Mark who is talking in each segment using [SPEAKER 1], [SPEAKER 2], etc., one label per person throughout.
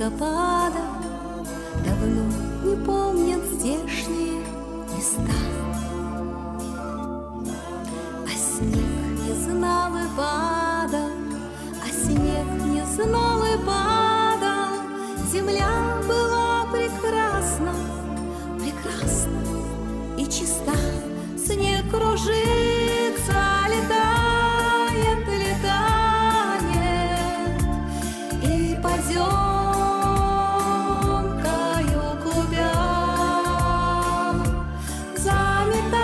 [SPEAKER 1] снегопада давно не помнят здешние места. А снег не знал и падал, а снег не знал и падал. Земля была прекрасна, прекрасна и чиста. Снег кружится, летает, летает, и поземкою клубя заметает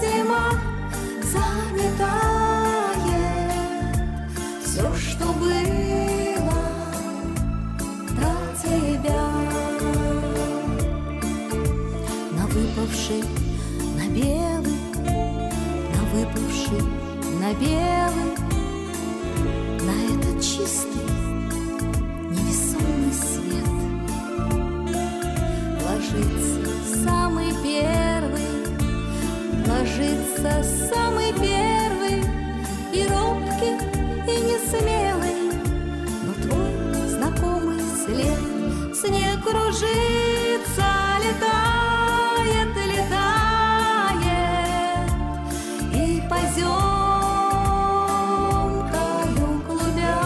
[SPEAKER 1] зима, заметает все, что было до тебя. На выпавший, на белый, на выпавший, на белый, на этот чистый невесомый свет ложится самый первый, ложится самый первый, и робкий, и несмелый, но твой знакомый след. Снег кружится, летает, летает, и поземкою клубя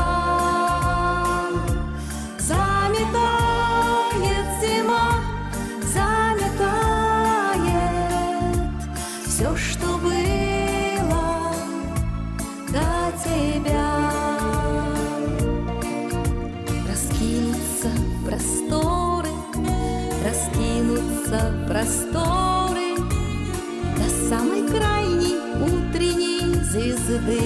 [SPEAKER 1] заметает зима, заметает все, что было до тебя. Раскинутся просторы, раскинутся просторы до самой крайней утренней звезды.